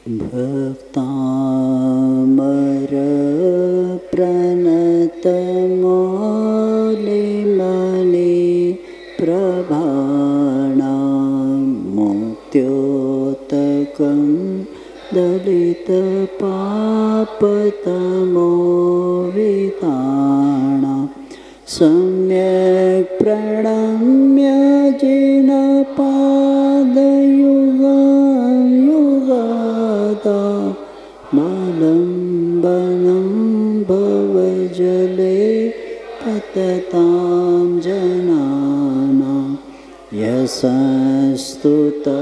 भक्तामर प्रणतमौलिमणि प्रभाणां मुक्त्योतकं दलितपापतमोविताणां सम्यक् प्रणम्य जिनपादयुगं युगादा मलम्बनं भवजले पततां जनानां यशस्तुतः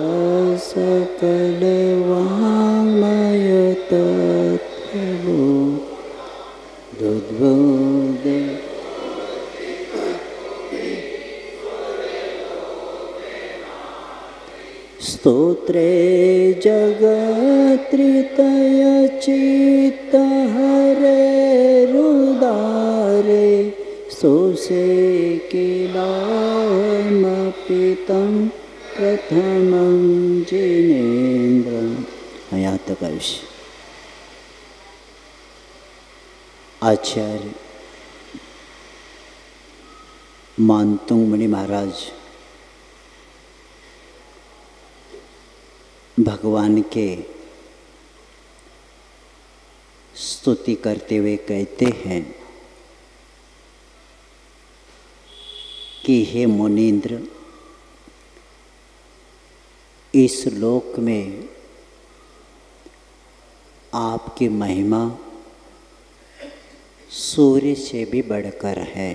सकलवाङ्मयतत्त्वबोधोद्बोध स्तोत्रे जगत्त्रितयचित्तहरेरुदारे स्तोषे किलामपि तं प्रथमं जिनेन्द्रम्। यहाँ तक आयुष्य। आचार्य मानतुंग मुनि महाराज भगवान के स्तुति करते हुए कहते हैं कि हे मुनीन्द्र, इस लोक में आपकी महिमा सूर्य से भी बढ़कर है,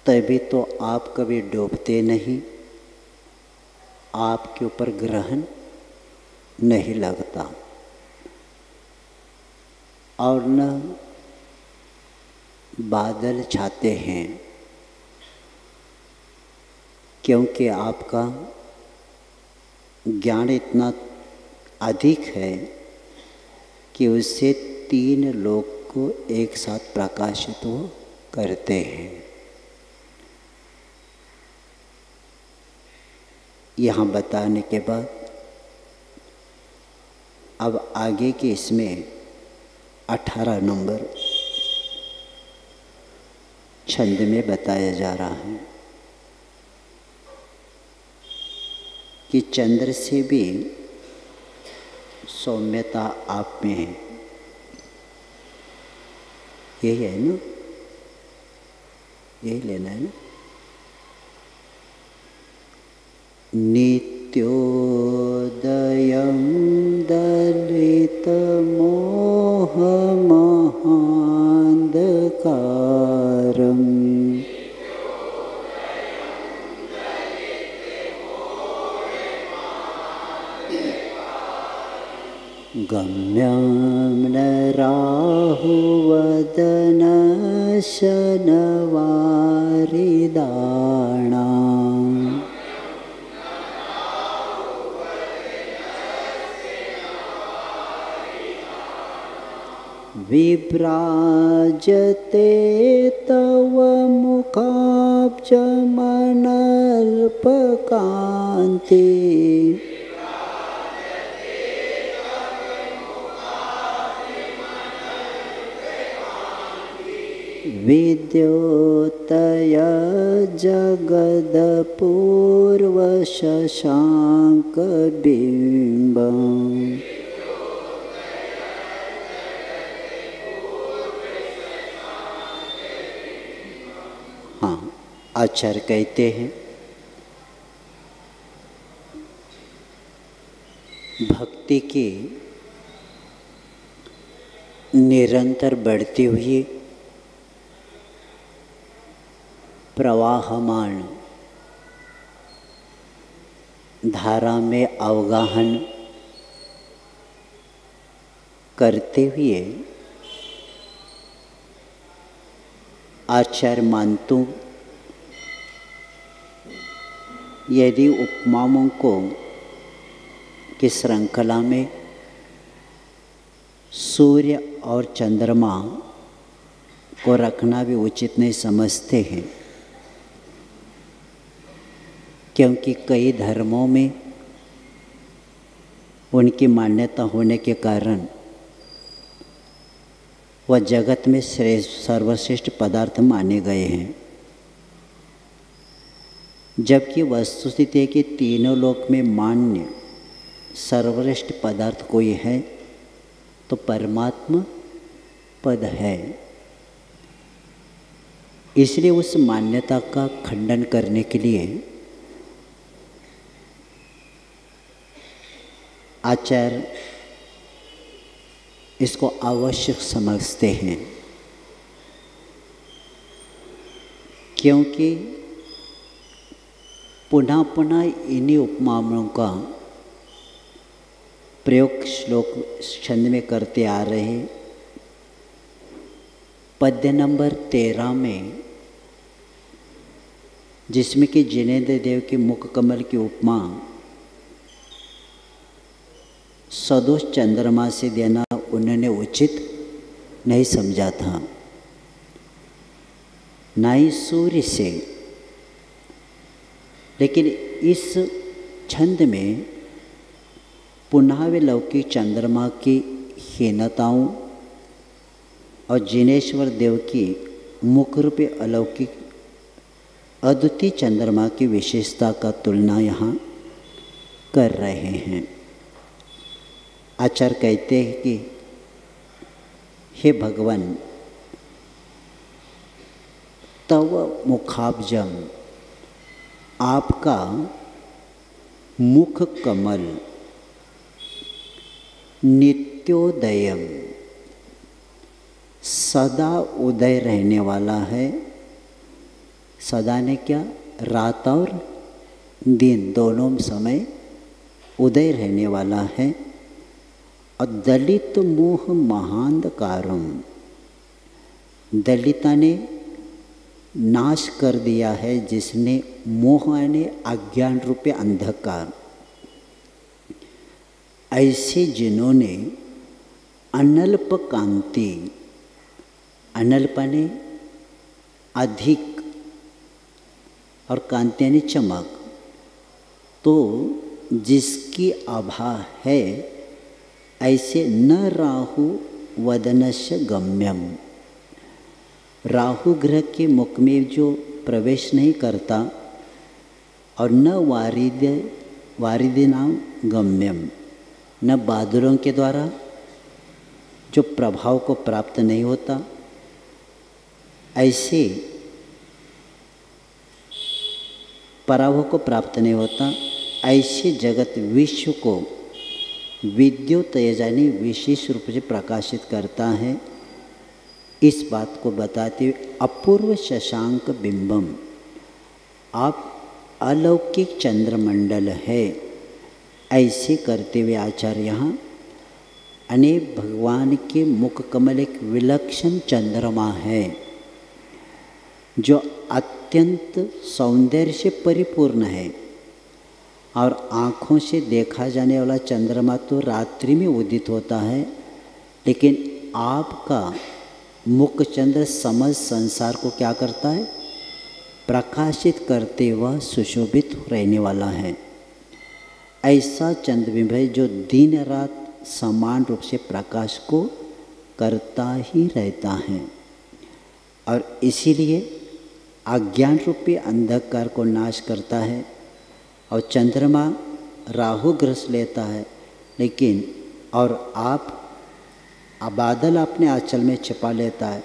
तभी तो आप कभी डूबते नहीं, आपके ऊपर ग्रहण नहीं लगता और न बादल छाते हैं, क्योंकि आपका ज्ञान इतना अधिक है कि उससे 3 लोक को एक साथ प्रकाशित वो करते हैं। यहाँ बताने के बाद अब आगे के इसमें 18 नंबर छंद में बताया जा रहा है कि चंद्र से भी सौम्यता आप में है। यही है ना, यही लेना है ना। नित्योदयं दलितमोहमहान्धकारम् गम्यं न राहुवदनशनवारिदाणाम् विभ्राजते तव मुखाब्जमनल्पकान्ति विद्योतय जगदपूर्वशशाङ्कबिम्बम्। हाँ, आचार्य कहते हैं भक्ति की निरंतर बढ़ती हुई प्रवाहमान धारा में अवगाहन करते हुए आचार्य मानतु यदि उपमाओं को की श्रृंखला में सूर्य और चंद्रमा को रखना भी उचित नहीं समझते हैं, क्योंकि कई धर्मों में उनकी मान्यता होने के कारण वह जगत में श्रेष्ठ सर्वश्रेष्ठ पदार्थ माने गए हैं। जबकि वस्तुस्थिति है कि तीनों लोक में मान्य सर्वश्रेष्ठ पदार्थ कोई है तो परमात्मा पद है। इसलिए उस मान्यता का खंडन करने के लिए आचार्य इसको आवश्यक समझते हैं, क्योंकि पुनः पुनः इन्हीं उपमाओं का प्रयोग श्लोक छंद में करते आ रहे हैं। पद्य नंबर 13 में, जिसमें कि जिनेन्द्र देव के मुख कमल की उपमा सदोष चंद्रमा से देना उन्होंने उचित नहीं समझा था, ना ही सूर्य से। लेकिन इस छंद में पुनः वे लौकिक चंद्रमा की हीनताओं और जिनेश्वर देव की मुख्य रूपे अलौकिक अद्वितीय चंद्रमा की विशेषता का तुलना यहाँ कर रहे हैं। आचार्य कहते हैं कि हे भगवान, तव मुखाब्जम, आपका मुख कमल नित्योदयम, सदा उदय रहने वाला है। सदा ने क्या, रात और दिन दोनों समय उदय रहने वाला है। और दलित मोह महांधकारम, दलिता ने नाश कर दिया है जिसने मोह यानी अज्ञान रूपी अंधकार। ऐसे जिन्होंने अनल्प कांति, अनल्प ने अधिक और कांति यानी चमक, तो जिसकी आभा है ऐसे न राहु वदनस्य गम्यम, राहु ग्रह के मुख में जो प्रवेश नहीं करता, और न वारिदे नाम गम्यम, न बादलों के द्वारा जो प्रभाव को प्राप्त नहीं होता, ऐसे पराभव को प्राप्त नहीं होता। ऐसे जगत विश्व को विद्युत यानी विशेष रूप से प्रकाशित करता है। इस बात को बताते हुए अपूर्व शशांक बिंबम, आप अलौकिक चंद्रमंडल है, ऐसे करते हुए आचार्य यहाँ अनेक भगवान के मुख कमल एक विलक्षण चंद्रमा है जो अत्यंत सौंदर्य से परिपूर्ण है। और आँखों से देखा जाने वाला चंद्रमा तो रात्रि में उदित होता है, लेकिन आपका मुख चंद्र समस्त संसार को क्या करता है, प्रकाशित करते हुए सुशोभित रहने वाला है। ऐसा चंद्रबिंब है जो दिन रात समान रूप से प्रकाश को करता ही रहता है। और इसीलिए अज्ञान रूपी अंधकार को नाश करता है। और चंद्रमा राहु ग्रस लेता है, लेकिन और आप बादल अपने आंचल में छिपा लेता है,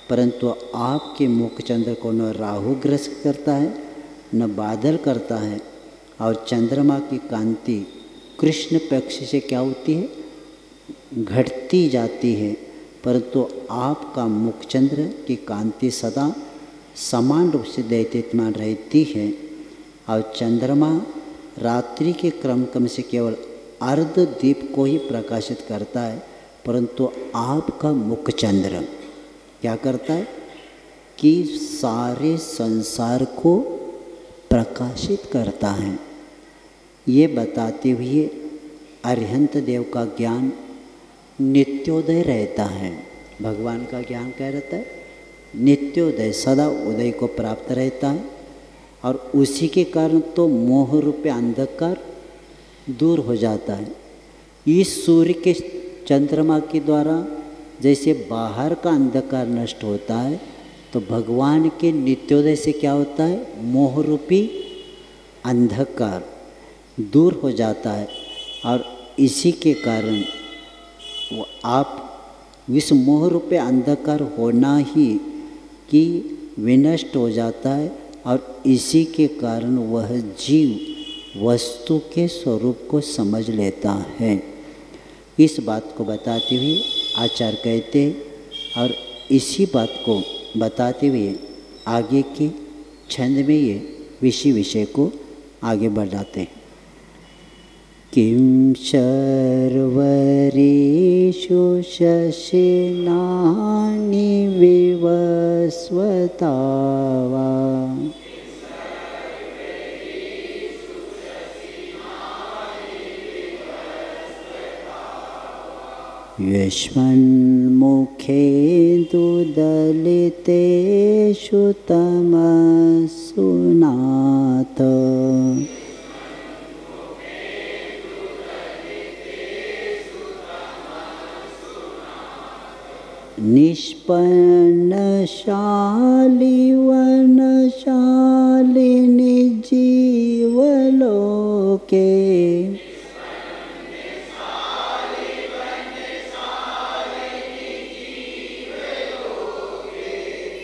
परंतु आपके मुख चंद्र को न राहु ग्रस्त करता है न बादल करता है। और चंद्रमा की कांति कृष्ण पक्ष से क्या होती है, घटती जाती है, परंतु आपका मुख चंद्र की कांति सदा समान रूप से दैत्यमान रहती है। और चंद्रमा रात्रि के क्रम से केवल अर्ध दीप को ही प्रकाशित करता है, परंतु आपका मुख चंद्र क्या करता है कि सारे संसार को प्रकाशित करता है। ये बताते हुए अरिहंत देव का ज्ञान नित्योदय रहता है। भगवान का ज्ञान क्या रहता है, नित्योदय, सदा उदय को प्राप्त रहता है। और उसी के कारण तो मोह रूपी अंधकार दूर हो जाता है। इस सूर्य के चंद्रमा के द्वारा जैसे बाहर का अंधकार नष्ट होता है, तो भगवान के नित्योदय से क्या होता है, मोह रूपी अंधकार दूर हो जाता है। और इसी के कारण वो आप इस मोह रूपी अंधकार होना ही कि विनष्ट हो जाता है, और इसी के कारण वह जीव वस्तु के स्वरूप को समझ लेता है। इस बात को बताते हुए आचार्य कहते, और इसी बात को बताते हुए आगे के छंद में ये विषय को आगे बढ़ाते हैं। किम शर्वरीषु शशिनानि विवस्वता वा युष्मन्मुखेन्दु दलितेषु तमसु नाथ निष्पन्नशाली वनशालिनी जीवलोके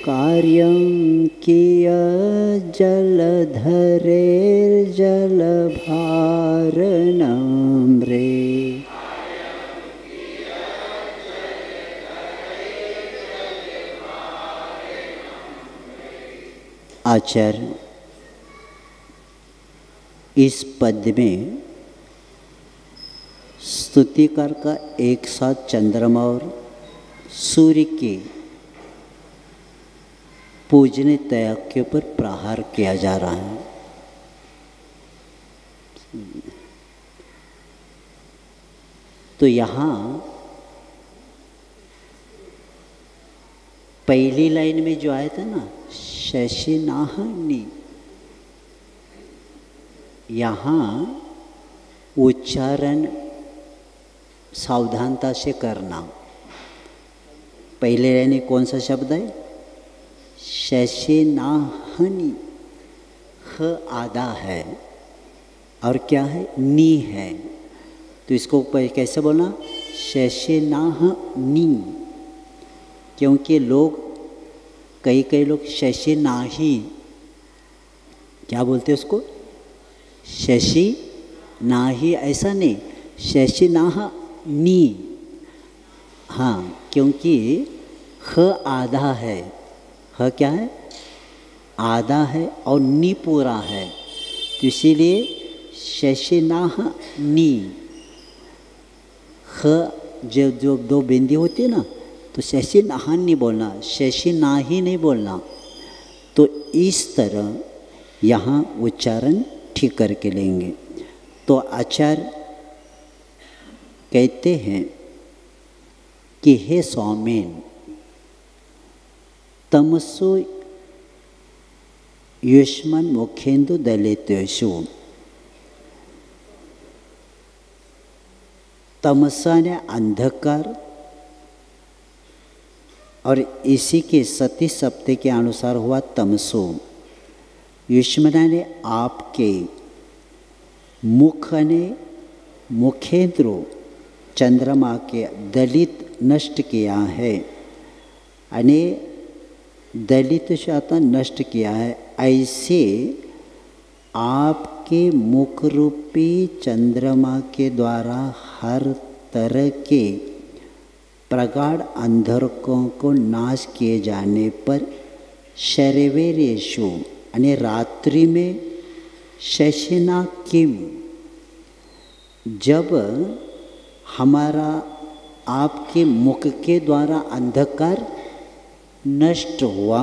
कार्यं कियत् जलधरेर्जलभारनम्रे आचार्य इस पद में स्तुतिकार का एक साथ चंद्रमा और सूर्य के पूजने त्याग के ऊपर प्रहार किया जा रहा है। तो यहाँ पहली लाइन में जो आया था ना, शशिनाहनि, यहाँ उच्चारण सावधानता से करना। पहले लाइन में कौन सा शब्द है, शशिनाहनि, ह आधा है और क्या है, नी है। तो इसको कैसे बोलना, शशिनाहनि, क्योंकि लोग कई लोग शशि नाही, क्या बोलते हैं उसको, शशि नाही, ऐसा नहीं, शशि नाह नी। हाँ, क्योंकि ह आधा है, ह क्या है, आधा है और नी पूरा है, तो इसीलिए शशि नाह नी। ह जो दो बिंदी होती है ना, तो शशि नाहन नहीं बोलना, शशि नाही नहीं बोलना। तो इस तरह यहाँ उच्चारण ठीक करके लेंगे। तो आचार्य कहते हैं कि हे स्वामिन, तमसो युष्मन मुखेन्दु दलितेषु, तमसाने अंधकार, और इसी के सती सप्ते के अनुसार हुआ तमसो। युष्मना ने आपके मुख ने मुखेंद्रो चंद्रमा के दलित नष्ट किया है, अने दलित शाता नष्ट किया है। ऐसे आपके मुख रूपी चंद्रमा के द्वारा हर तरह के प्रगाढ़ अंधकों को नाश किए जाने पर शर्वेरेषु, यानी रात्रि में, शशिना किम, जब हमारा आपके मुख के द्वारा अंधकार नष्ट हुआ,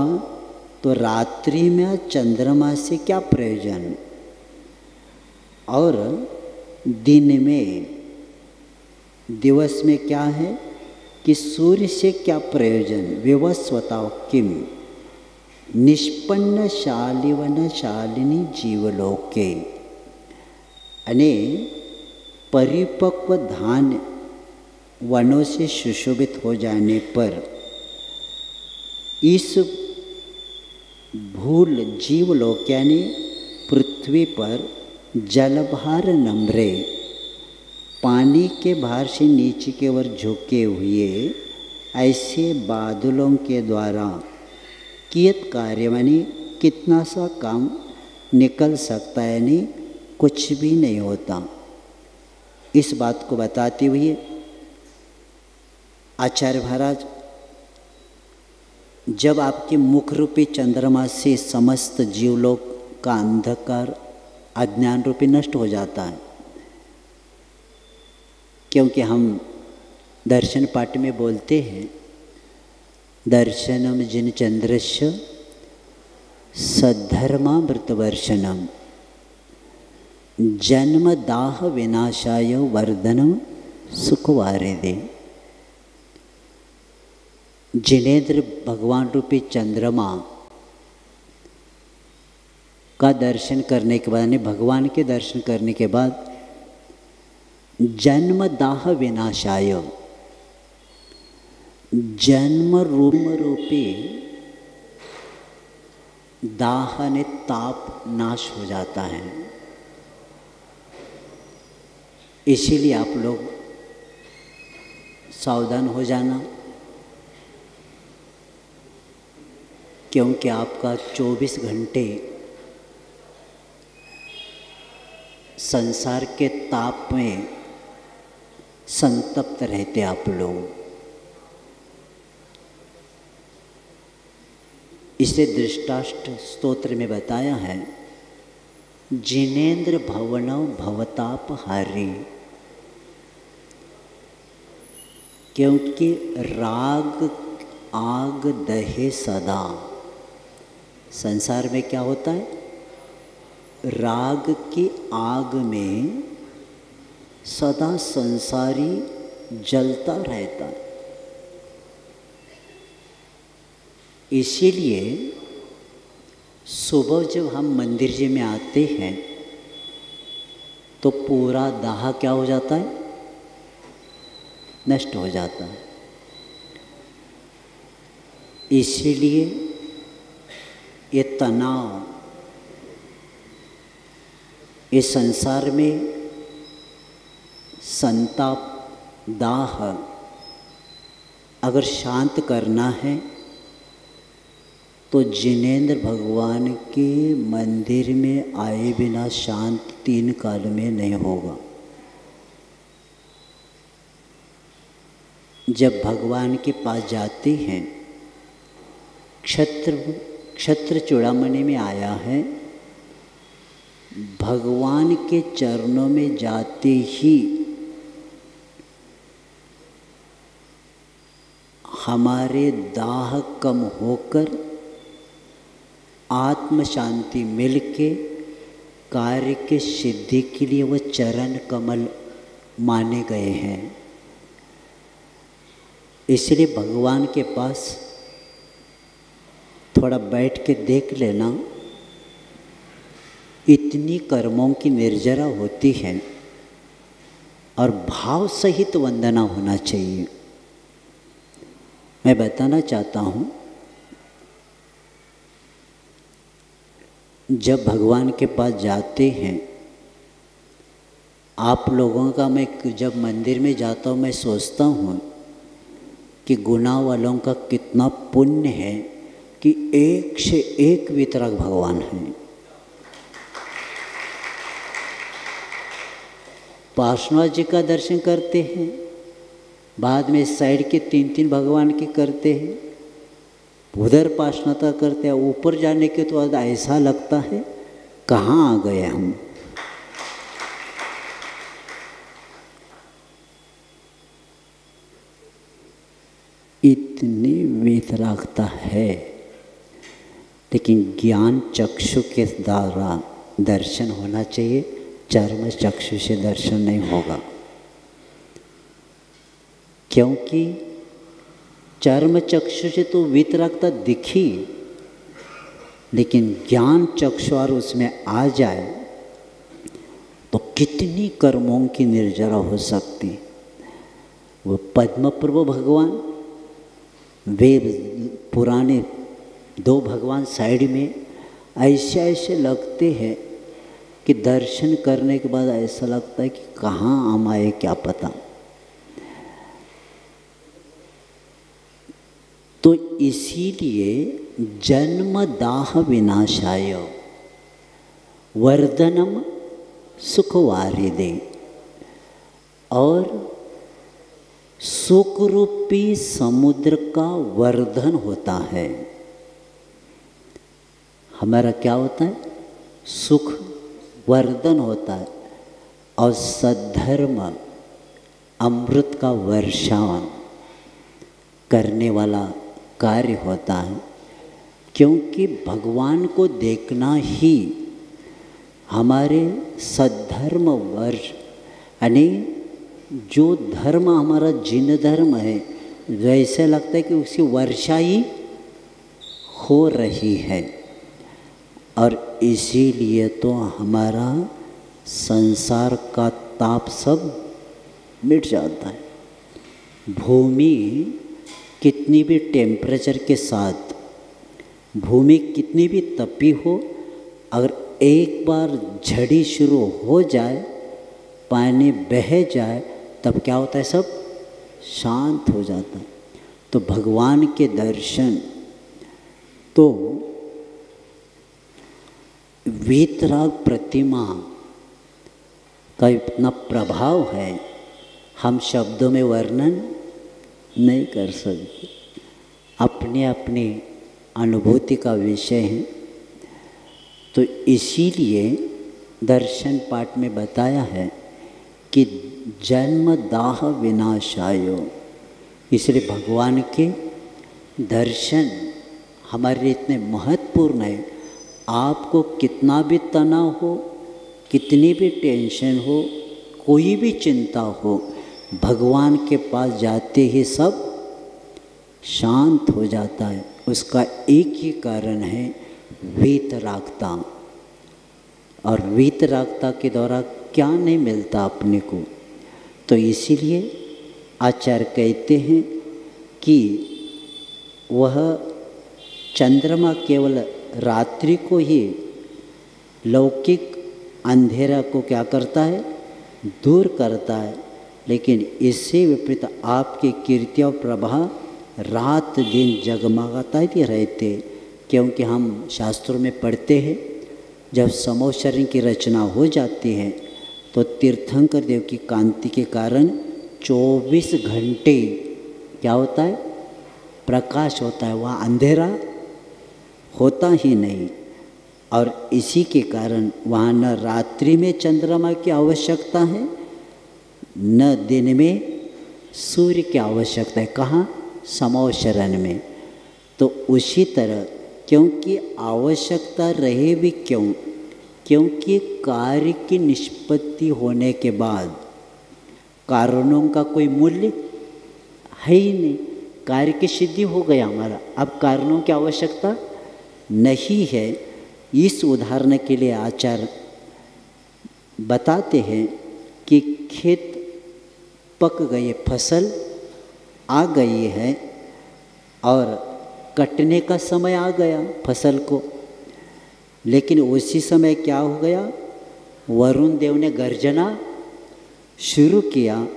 तो रात्रि में चंद्रमा से क्या प्रयोजन, और दिन में, दिवस में क्या है कि सूर्य से क्या प्रयोजन। विवस्वताओ किम निष्पन्न शालिवन शालिनी जीवलोके, अने परिपक्व धान्य वनों से सुशोभित हो जाने पर इस भूल जीवलोक यानी पृथ्वी पर जलभार नम्रे पानी के भार से नीचे की ओर झुके हुए ऐसे बादलों के द्वारा कियत कार्य यानी कितना सा काम निकल सकता है, यानी कुछ भी नहीं होता। इस बात को बताते हुए आचार्य महाराज जब आपके मुख रूपी चंद्रमा से समस्त जीवलोक का अंधकार अज्ञान रूपी नष्ट हो जाता है, क्योंकि हम दर्शन पाठ में बोलते हैं दर्शनम जिन चंद्रस्य सद्धर्मामृतवर्षणम जन्म दाह विनाशाय वर्धनम सुखवारिदे। जिनेन्द्र भगवान रूपी चंद्रमा का दर्शन करने के बाद, यानी भगवान के दर्शन करने के बाद जन्म दाह विनाशाय, जन्म रूपी दाह ने ताप नाश हो जाता है। इसीलिए आप लोग सावधान हो जाना, क्योंकि आपका 24 घंटे संसार के ताप में संतप्त रहते आप लोग। इसे दृष्टाष्ट स्तोत्र में बताया है, जिनेन्द्र भवनव भवताप हारी, क्योंकि राग आग दहे सदा। संसार में क्या होता है, राग की आग में सदा संसारी जलता रहता है। इसीलिए सुबह जब हम मंदिर जी में आते हैं तो पूरा दाह क्या हो जाता है, नष्ट हो जाता है। इसीलिए ये तनाव, इस संसार में संताप, दाह अगर शांत करना है तो जिनेन्द्र भगवान के मंदिर में आए बिना शांत 3 काल में नहीं होगा। जब भगवान के पास जाते हैं, क्षत्र चूड़ामणि में आया है, भगवान के चरणों में जाते ही हमारे दाह कम होकर आत्म शांति मिलके कार्य के सिद्धि के लिए वह चरण कमल माने गए हैं। इसलिए भगवान के पास थोड़ा बैठ के देख लेना, इतनी कर्मों की निर्जरा होती है और भाव सहित वंदना होना चाहिए। मैं बताना चाहता हूँ, जब भगवान के पास जाते हैं आप लोगों का, मैं जब मंदिर में जाता हूँ मैं सोचता हूँ कि गुनाह वालों का कितना पुण्य है कि एक से एक वितरक भगवान हैं। पार्श्वनाथ जी का दर्शन करते हैं, बाद में साइड के 3-3 भगवान के करते हैं, उधर पार्श्वनाथ करते हैं, ऊपर जाने के तो ऐसा लगता है कहाँ आ गए हम। इतनी वितरागता है, लेकिन ज्ञान चक्षु के द्वारा दर्शन होना चाहिए, चर्म चक्षु से दर्शन नहीं होगा। क्योंकि चर्म चक्षु से तो वितरागता दिखी, लेकिन ज्ञान चक्षु और उसमें आ जाए तो कितनी कर्मों की निर्जरा हो सकती। वो पद्म प्रभु भगवान, वे पुराने दो भगवान साइड में ऐसे ऐसे लगते हैं कि दर्शन करने के बाद ऐसा लगता है कि कहाँ हम आए क्या पता। तो इसीलिए जन्म दाह विनाशाय वर्धनम सुखवारिदे, और सुख रूपी समुद्र का वर्धन होता है। हमारा क्या होता है? सुख वर्धन होता है, और सद्धर्म अमृत का वर्षावन करने वाला कार्य होता है। क्योंकि भगवान को देखना ही हमारे सद्धर्म वर्ष, यानी जो धर्म हमारा जिन धर्म है, वैसे लगता है कि उसकी वर्षा ही हो रही है। और इसीलिए तो हमारा संसार का ताप सब मिट जाता है। भूमि कितनी भी टेम्परेचर के साथ, भूमि कितनी भी तपी हो, अगर एक बार झड़ी शुरू हो जाए, पानी बह जाए, तब क्या होता है? सब शांत हो जाता है। तो भगवान के दर्शन तो वीतराग प्रतिमा का इतना प्रभाव है, हम शब्दों में वर्णन नहीं कर सकते। अपने अपने अनुभूति का विषय है। तो इसीलिए दर्शन पाठ में बताया है कि जन्म दाह विनाशाय, इसलिए भगवान के दर्शन हमारे लिए इतने महत्वपूर्ण है। आपको कितना भी तनाव हो, कितनी भी टेंशन हो, कोई भी चिंता हो, भगवान के पास जाते ही सब शांत हो जाता है। उसका एक ही कारण है वीतरागता। और वीतरागता के द्वारा क्या नहीं मिलता अपने को। तो इसीलिए आचार्य कहते हैं कि वह चंद्रमा केवल रात्रि को ही लौकिक अंधेरा को क्या करता है? दूर करता है। लेकिन इससे विपरीत आपकी कीर्ति और प्रभा रात दिन जगमगाता ही रहते। क्योंकि हम शास्त्रों में पढ़ते हैं, जब समूह शरीर की रचना हो जाती है तो तीर्थंकर देव की कांति के कारण 24 घंटे क्या होता है? प्रकाश होता है, वहाँ अंधेरा होता ही नहीं। और इसी के कारण वहाँ न रात्रि में चंद्रमा की आवश्यकता है, न दिन में सूर्य की आवश्यकता है। कहाँ? समूह शरण में। तो उसी तरह क्योंकि आवश्यकता रहे भी क्यों? क्योंकि कार्य की निष्पत्ति होने के बाद कारणों का कोई मूल्य है ही नहीं। कार्य की सिद्धि हो गया हमारा, अब कारणों की आवश्यकता नहीं है। इस उदाहरण के लिए आचार्य बताते हैं कि खेत पक गए, फसल आ गई है और कटने का समय आ गया फसल को। लेकिन उसी समय क्या हो गया? वरुण देव ने गर्जना शुरू किया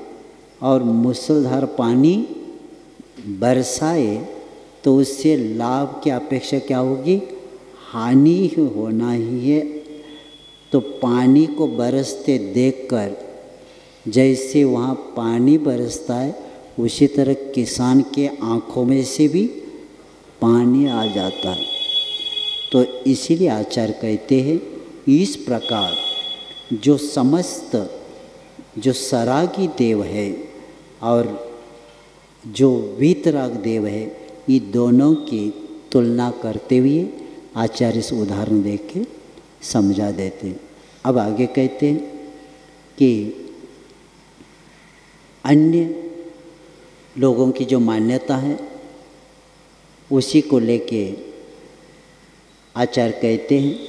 और मूसलाधार पानी बरसाए, तो उससे लाभ की अपेक्षा क्या होगी? हानि ही होना ही है। तो पानी को बरसते देखकर जैसे वहाँ पानी बरसता है, उसी तरह किसान के आँखों में से भी पानी आ जाता है। तो इसीलिए आचार्य कहते हैं, इस प्रकार जो समस्त जो सरागी देव है और जो वीतराग देव है, ये दोनों की तुलना करते हुए आचार्य इस उदाहरण देख के समझा देते हैं। अब आगे कहते हैं कि अन्य लोगों की जो मान्यता है उसी को लेके आचार्य कहते हैं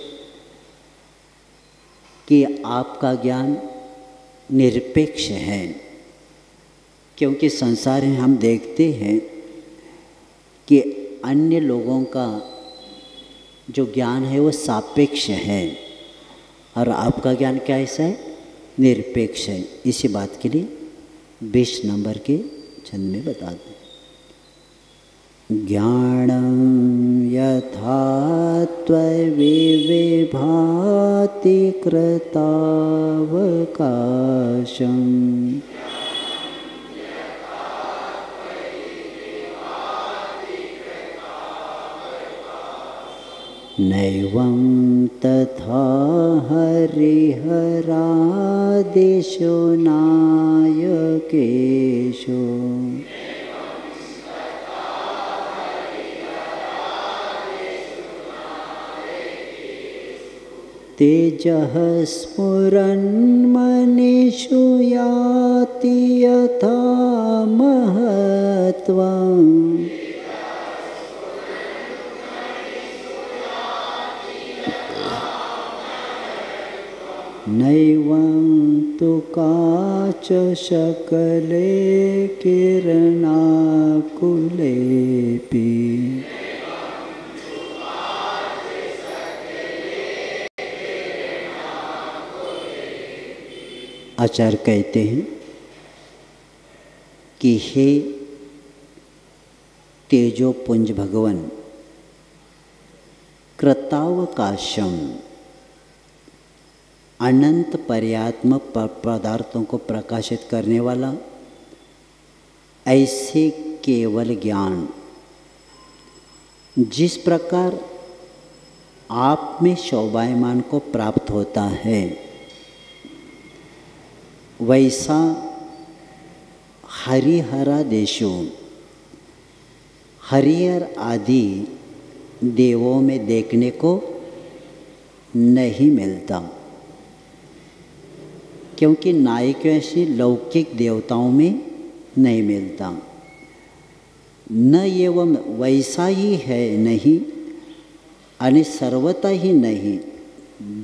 कि आपका ज्ञान निरपेक्ष है, क्योंकि संसार में हम देखते हैं कि अन्य लोगों का जो ज्ञान है वो सापेक्ष है और आपका ज्ञान क्या ऐसा है, निरपेक्ष है। इसी बात के लिए 20 नंबर के छंद में बताते हैं। ज्ञानं यथा त्वविभाति कृतावकाशं नैवं तथा हरिहरादिषु नायकेषु तेजः स्फुरन्मनीषु याति यथा महत्त्वम् नैवं तु काच शकले किरणाकुलेऽपि आचार्य कहते हैं कि हे तेजोपुंज भगवन, कृतावकाशम अनंत पर्यात्म पदार्थों को प्रकाशित करने वाला ऐसे केवल ज्ञान जिस प्रकार आप में शोभायमान को प्राप्त होता है, वैसा हरिहरा देशों हरिहर आदि देवों में देखने को नहीं मिलता, क्योंकि नायक ऐसी लौकिक देवताओं में नहीं मिलता। न एवं वैसा ही है नहीं, यानी सर्वथा ही नहीं,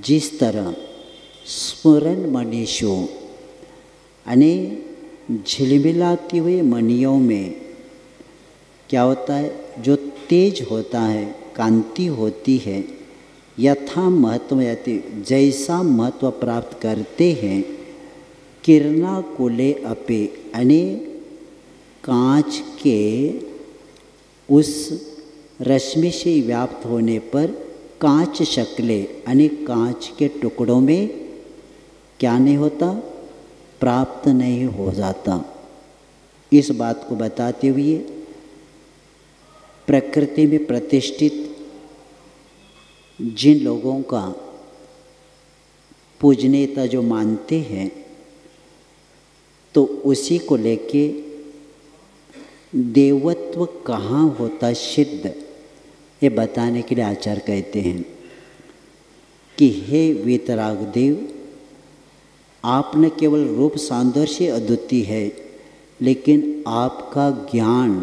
जिस तरह स्फुरन मनीषु यानी झिलमिलाती हुई मणियों में क्या होता है, जो तेज होता है, कांति होती है, यथा महत्व याति जैसा महत्व प्राप्त करते हैं, किरणाकुले अपि यानी कांच के उस रश्मि से व्याप्त होने पर कांच शक्ले यानी कांच के टुकड़ों में क्या नहीं होता, प्राप्त नहीं हो जाता। इस बात को बताते हुए प्रकृति में प्रतिष्ठित जिन लोगों का पूजनीयता जो मानते हैं, तो उसी को लेके देवत्व कहाँ होता सिद्ध, ये बताने के लिए आचार्य कहते हैं कि हे वीतराग देव, आप न केवल रूप सौंदर्य अद्वितीय है, लेकिन आपका ज्ञान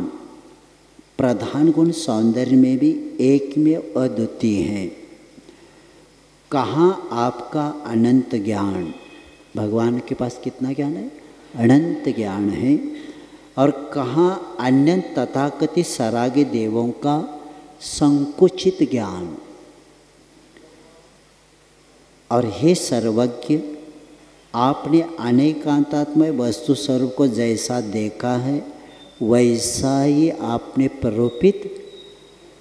प्रधान गुण सौंदर्य में भी एक में अद्वितीय है। कहाँ आपका अनंत ज्ञान, भगवान के पास कितना ज्ञान है, अनंत ज्ञान है, और कहाँ अन्य तथाकथित सरागे देवों का संकुचित ज्ञान। और हे सर्वज्ञ, आपने अनेकांतात्मय वस्तु स्वरूप को जैसा देखा है, वैसा ही आपने प्ररूपित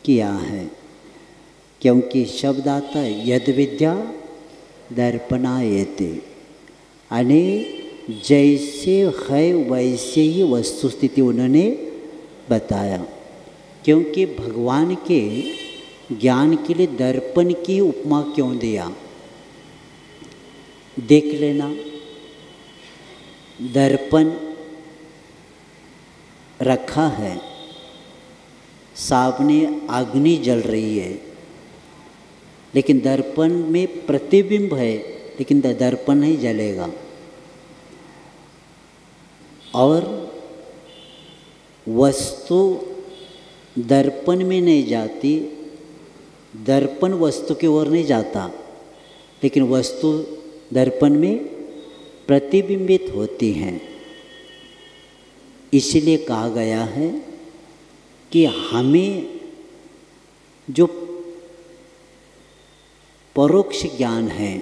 किया है, क्योंकि शब्द आता है यद विद्या दर्पणायते, यानी जैसे है वैसे ही वस्तु स्थिति उन्होंने बताया। क्योंकि भगवान के ज्ञान के लिए दर्पण की उपमा क्यों दिया, देख लेना, दर्पण रखा है, सामने अग्नि जल रही है, लेकिन दर्पण में प्रतिबिंब है, लेकिन दर्पण नहीं जलेगा। और वस्तु दर्पण में नहीं जाती, दर्पण वस्तु की ओर नहीं जाता, लेकिन वस्तु दर्पण में प्रतिबिंबित होती हैं। इसलिए कहा गया है कि हमें जो परोक्ष ज्ञान है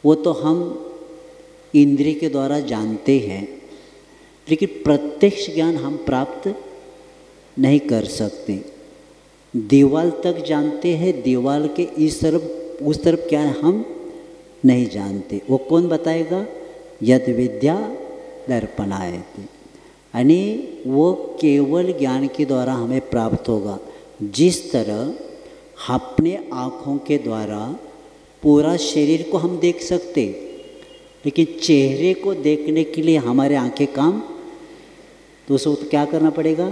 वो तो हम इंद्रिय के द्वारा जानते हैं, लेकिन प्रत्यक्ष ज्ञान हम प्राप्त नहीं कर सकते। दीवाल तक जानते हैं, दीवाल के इस तरफ उस तरफ क्या है हम नहीं जानते। वो कौन बताएगा? यद विद्या दर्पणायते, यानी वो केवल ज्ञान के द्वारा हमें प्राप्त होगा। जिस तरह अपने आँखों के द्वारा पूरा शरीर को हम देख सकते, लेकिन चेहरे को देखने के लिए हमारे आँखें काम, तो उसको क्या करना पड़ेगा?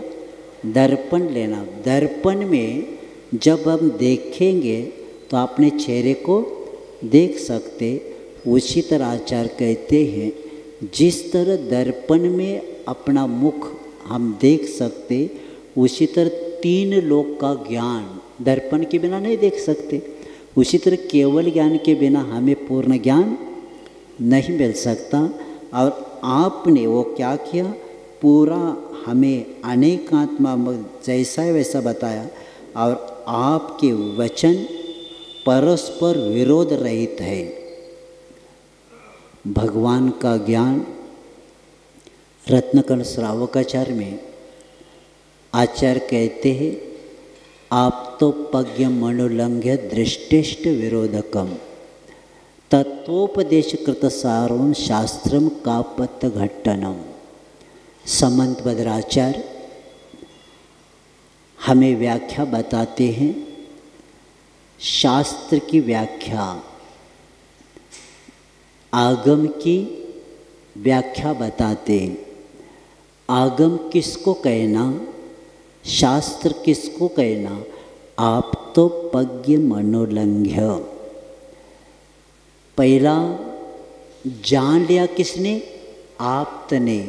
दर्पण लेना। दर्पण में जब हम देखेंगे तो अपने चेहरे को देख सकते। उसी तरह आचार्य कहते हैं जिस तरह दर्पण में अपना मुख हम देख सकते, उसी तरह तीन लोक का ज्ञान दर्पण के बिना नहीं देख सकते। उसी तरह केवल ज्ञान के बिना हमें पूर्ण ज्ञान नहीं मिल सकता। और आपने वो क्या किया? पूरा हमें अनेकात्मा जैसा है वैसा बताया, और आपके वचन परस्पर विरोध रहित है। भगवान का ज्ञान रत्नकण श्रावकाचार्य में आचार्य कहते हैं, आप तो पज्ञ मनोलंघ्य दृष्टिष्ट विरोधकम तत्वोपदेश कृत सारम शास्त्रम कापत घट्टनम। समंत भद्राचार्य हमें व्याख्या बताते हैं, शास्त्र की व्याख्या, आगम की व्याख्या बताते हैं। आगम किसको कहना, शास्त्र किसको कहना? आप तो पज्ञ मनोलंघ्य। पहला जान लिया किसने? आपने।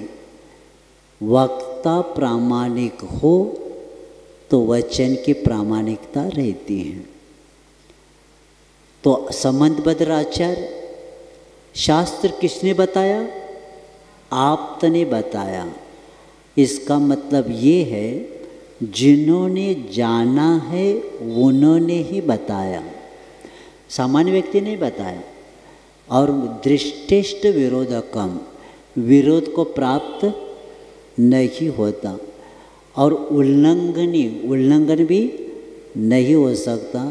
वक्ता प्रामाणिक हो तो वचन की प्रामाणिकता रहती है। तो समंत भद्राचार्य शास्त्र किसने बताया? आपने बताया। इसका मतलब ये है जिन्होंने जाना है उन्होंने ही बताया, सामान्य व्यक्ति ने बताया। और दृष्टिष्ट विरोधकम, विरोध को प्राप्त नहीं होता। और उल्लंघन भी नहीं हो सकता।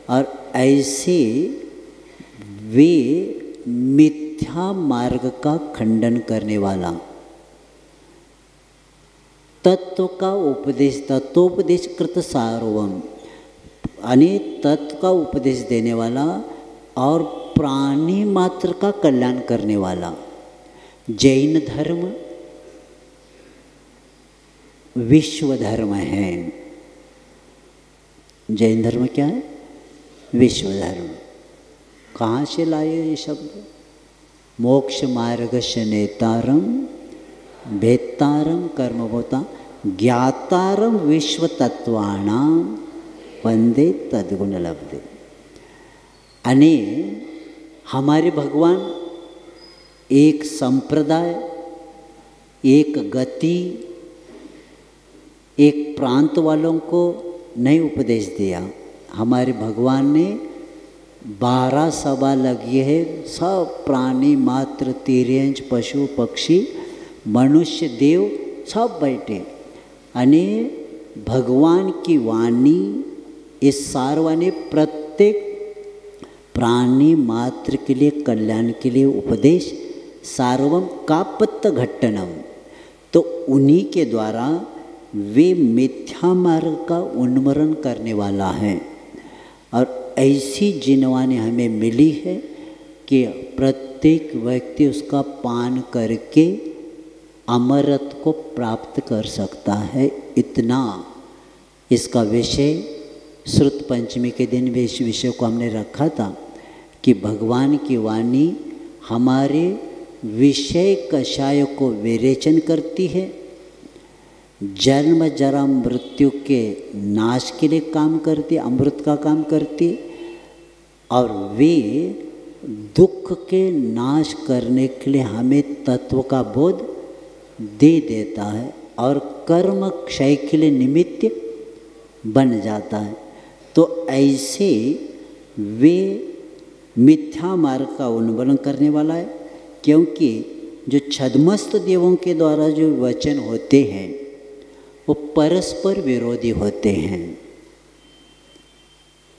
और ऐसे वे मिथ्या मार्ग का खंडन करने वाला, तत्व का उपदेश, तत्वोपदेश कृत सार्वम, यानी तत्व का उपदेश देने वाला और प्राणी मात्र का कल्याण करने वाला। जैन धर्म विश्व धर्म है। जैन धर्म क्या है? विश्व धर्म। कहाँ से लाए ये शब्द? मोक्ष मार्ग नेतारम भेत्तारम कर्मभूता ज्ञातारम विश्व तत्वाणाम वंदे तद्गुण लब्धे। अने हमारे भगवान एक संप्रदाय, एक गति, एक प्रांत वालों को नहीं उपदेश दिया। हमारे भगवान ने 12 सभा लगी है, सब प्राणी मात्र, तिर्यंच, पशु पक्षी, मनुष्य, देव सब बैठे। अने भगवान की वाणी, इस सारवाणी प्रत्येक प्राणी मात्र के लिए कल्याण के लिए उपदेश, सार्वम कापत्त घट्टनम। तो उन्हीं के द्वारा वे मिथ्या मार्ग का उन्मूलन करने वाला है। और ऐसी जिनवानी हमें मिली है कि प्रत्येक व्यक्ति उसका पान करके अमरत्व को प्राप्त कर सकता है। इतना इसका विषय श्रुत पंचमी के दिन भी इस विषय को हमने रखा था कि भगवान की वाणी हमारे विषय कषाय को विरेचन करती है, जन्म जरा मृत्यु के नाश के लिए काम करती, अमृत का काम करती। और वे दुख के नाश करने के लिए हमें तत्व का बोध दे देता है और कर्म क्षय के लिए निमित्त बन जाता है। तो ऐसे वे मिथ्या मार्ग का उन्मूलन करने वाला है, क्योंकि जो छद्मस्त देवों के द्वारा जो वचन होते हैं वो परस्पर विरोधी होते हैं।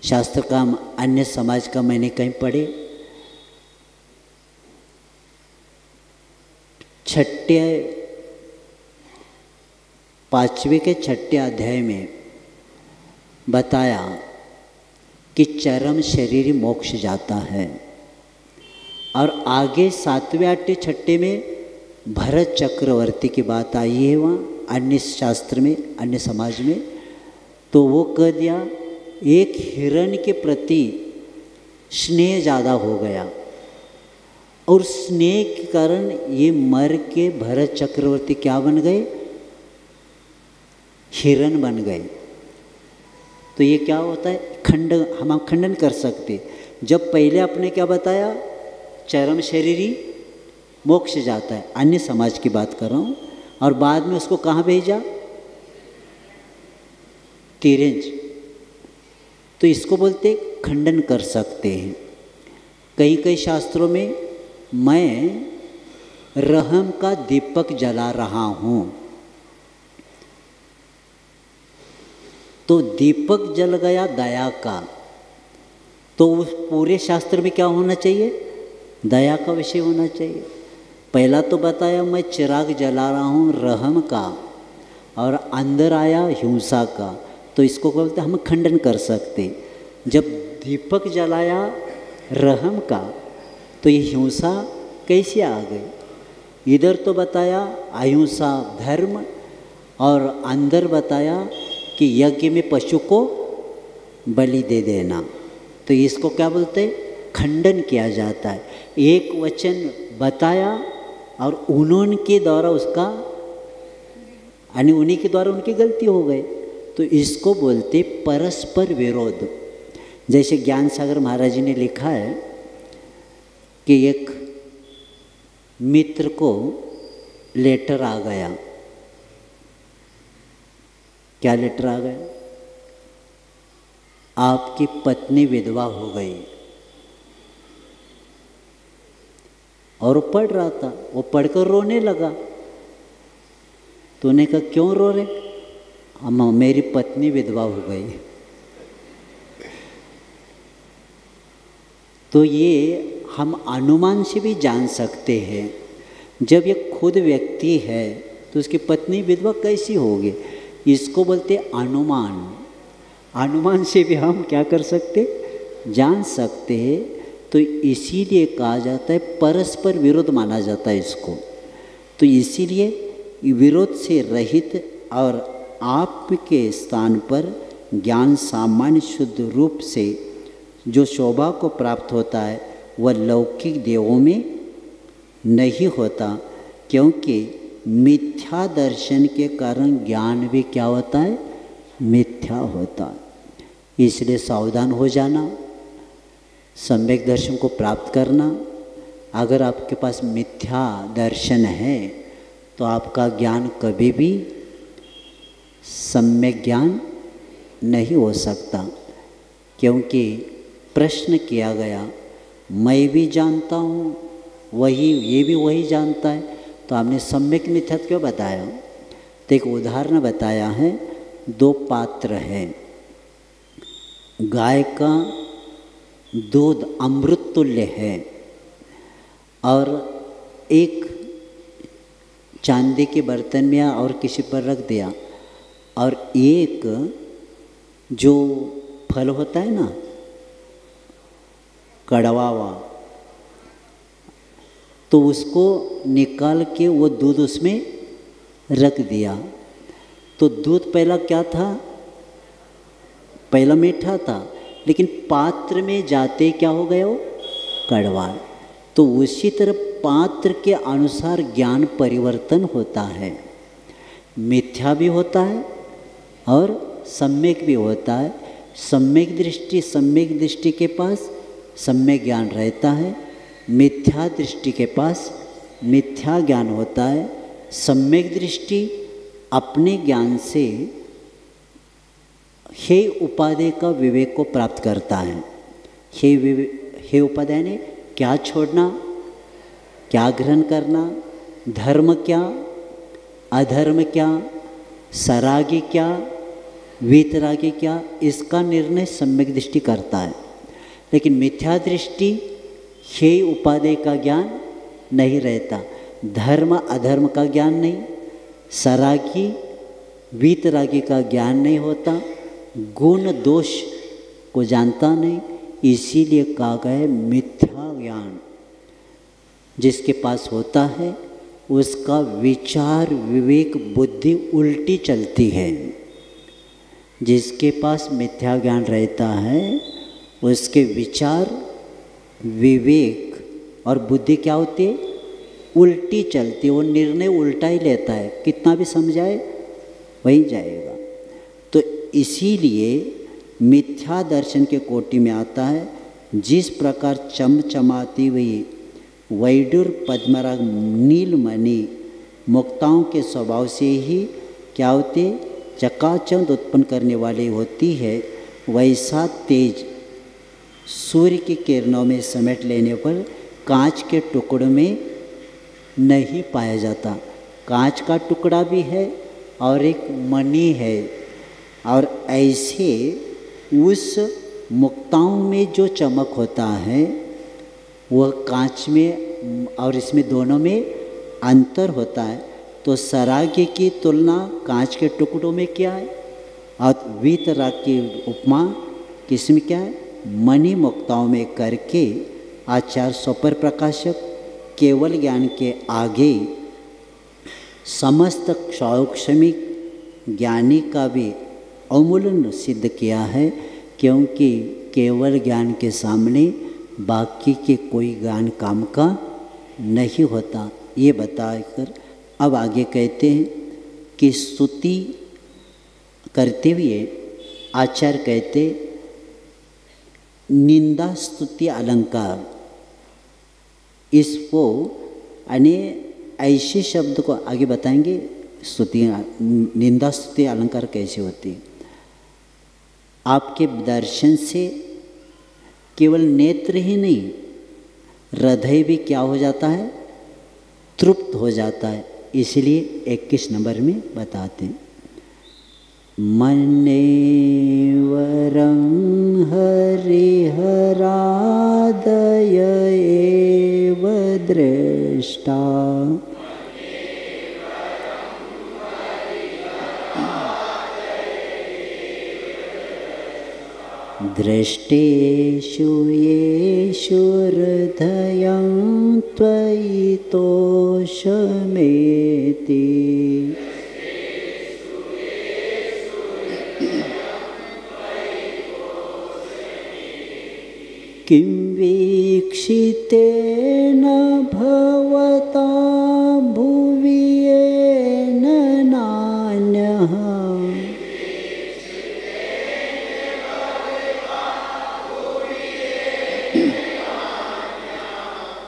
शास्त्र का अन्य समाज का मैंने कहीं पढ़े, पांचवें के छठे अध्याय में बताया कि चरम शरीर मोक्ष जाता है, और आगे सातवें आठवें छठे में भरत चक्रवर्ती की बात आई है वहाँ अन्य शास्त्र में, अन्य समाज में। तो वो कह दिया एक हिरण के प्रति स्नेह ज़्यादा हो गया और स्नेह के कारण ये मर के भरत चक्रवर्ती क्या बन गए, हिरण बन गए। तो ये क्या होता है, हम खंडन कर सकते। जब पहले आपने क्या बताया, चरम शरीरी मोक्ष जाता है, अन्य समाज की बात कर रहा हूँ, और बाद में उसको कहाँ भेजा, तिरंज। तो इसको बोलते खंडन कर सकते हैं। कई कई शास्त्रों में मैं रहम का दीपक जला रहा हूँ, तो दीपक जल गया दया का, तो उस पूरे शास्त्र में क्या होना चाहिए, दया का विषय होना चाहिए। पहला तो बताया मैं चिराग जला रहा हूँ रहम का, और अंदर आया हिंसा का, तो इसको बोलते हम खंडन कर सकते। जब दीपक जलाया रहम का तो ये हिंसा कैसे आ गई। इधर तो बताया अहिंसा धर्म, और अंदर बताया कि यज्ञ में पशु को बलि दे देना, तो इसको क्या बोलते, खंडन किया जाता है। एक वचन बताया और उन्होंने के द्वारा उसका, यानी उन्हीं के द्वारा उनकी गलती हो गई, तो इसको बोलते परस्पर विरोध। जैसे ज्ञान सागर महाराज जी ने लिखा है कि एक मित्र को लेटर आ गया। क्या लेटर आ गया, आपकी पत्नी विधवा हो गई। और वो पढ़ रहा था, वो पढ़कर रोने लगा। तो उन्हें कहा क्यों रो रहे, अम्मा मेरी पत्नी विधवा हो गई। तो ये हम अनुमान से भी जान सकते हैं, जब ये खुद व्यक्ति है तो उसकी पत्नी विधवा कैसी होगी, इसको बोलते अनुमान। अनुमान से भी हम क्या कर सकते, जान सकते हैं। तो इसीलिए कहा जाता है परस्पर विरोध माना जाता है इसको। तो इसीलिए विरोध से रहित और आपके स्थान पर ज्ञान सामान्य शुद्ध रूप से जो शोभा को प्राप्त होता है वह लौकिक देवों में नहीं होता, क्योंकि मिथ्या दर्शन के कारण ज्ञान भी क्या होता है, मिथ्या होता है। इसलिए सावधान हो जाना, सम्यक दर्शन को प्राप्त करना। अगर आपके पास मिथ्या दर्शन है तो आपका ज्ञान कभी भी सम्यक ज्ञान नहीं हो सकता, क्योंकि प्रश्न किया गया मैं भी जानता हूँ वही, ये भी वही जानता है, तो आपने सम्यक मिथ्यात्व क्यों बताया। तो एक उदाहरण बताया है, दो पात्र हैं, गाय का दूध अमृत तुल्य है और एक चांदी के बर्तन में और किसी पर रख दिया, और एक जो फल होता है ना कड़वा हुआ, तो उसको निकाल के वो दूध उसमें रख दिया। तो दूध पहला क्या था, पहला मीठा था, लेकिन पात्र में जाते क्या हो गया, वो कड़वा। तो उसी तरह पात्र के अनुसार ज्ञान परिवर्तन होता है, मिथ्या भी होता है और सम्यक भी होता है। सम्यक दृष्टि के पास सम्यक ज्ञान रहता है, मिथ्या दृष्टि के पास मिथ्या ज्ञान होता है। सम्यक दृष्टि अपने ज्ञान से हे उपादेय का विवेक को प्राप्त करता है। हे उपादेय ने क्या छोड़ना, क्या ग्रहण करना, धर्म क्या, अधर्म क्या, सरागी क्या, वीतरागी क्या, इसका निर्णय सम्यक दृष्टि करता है। लेकिन मिथ्या दृष्टि हे उपादेय का ज्ञान नहीं रहता, धर्म अधर्म का ज्ञान नहीं, सरागी वीतरागी का ज्ञान नहीं होता, गुण दोष को जानता नहीं। इसीलिए कहा गया है मिथ्या ज्ञान जिसके पास होता है उसका विचार विवेक बुद्धि उल्टी चलती है। जिसके पास मिथ्या ज्ञान रहता है उसके विचार विवेक और बुद्धि क्या होती है, उल्टी चलती है। वो निर्णय उल्टा ही लेता है, कितना भी समझाए वहीं जाएगा। तो इसीलिए मिथ्या दर्शन के कोटि में आता है। जिस प्रकार चमचमाती हुई वैडूर पद्मराग नीलमणि मुक्ताओं के स्वभाव से ही क्या होती है, चकाचौंध उत्पन्न करने वाली होती है, वैसा तेज सूर्य की किरणों में समेट लेने पर कांच के टुकड़े में नहीं पाया जाता। कांच का टुकड़ा भी है और एक मणि है, और ऐसे उस मुक्ताओं में जो चमक होता है वह कांच में और इसमें दोनों में अंतर होता है। तो सरागी की तुलना कांच के टुकड़ों में क्या है, और वीतराग की उपमा किसमें क्या है, मणि मुक्ताओं में करके आचार्य स्वपर प्रकाशक केवल ज्ञान के आगे समस्त शौक्षमिक ज्ञानी का भी अवमूल्यन सिद्ध किया है। क्योंकि केवल ज्ञान के सामने बाकी के कोई ज्ञान काम का नहीं होता। ये बताकर अब आगे कहते हैं कि स्तुति करते हुए आचार्य कहते निंदा स्तुति अलंकार, इसको यानी ऐसे शब्द को आगे बताएंगे। स्तुति निंदा स्तुति अलंकार कैसे होती है। आपके दर्शन से केवल नेत्र ही नहीं, हृदय भी क्या हो जाता है, तृप्त हो जाता है। इसलिए 21 नंबर में बताते हैं, मन्नेवरं हरिहरादय एव दृष्टा दृष्टेषु येषु हृदयं त्वयि तोषमेति किं वीक्षितेन भवता भुवि येन नान्यः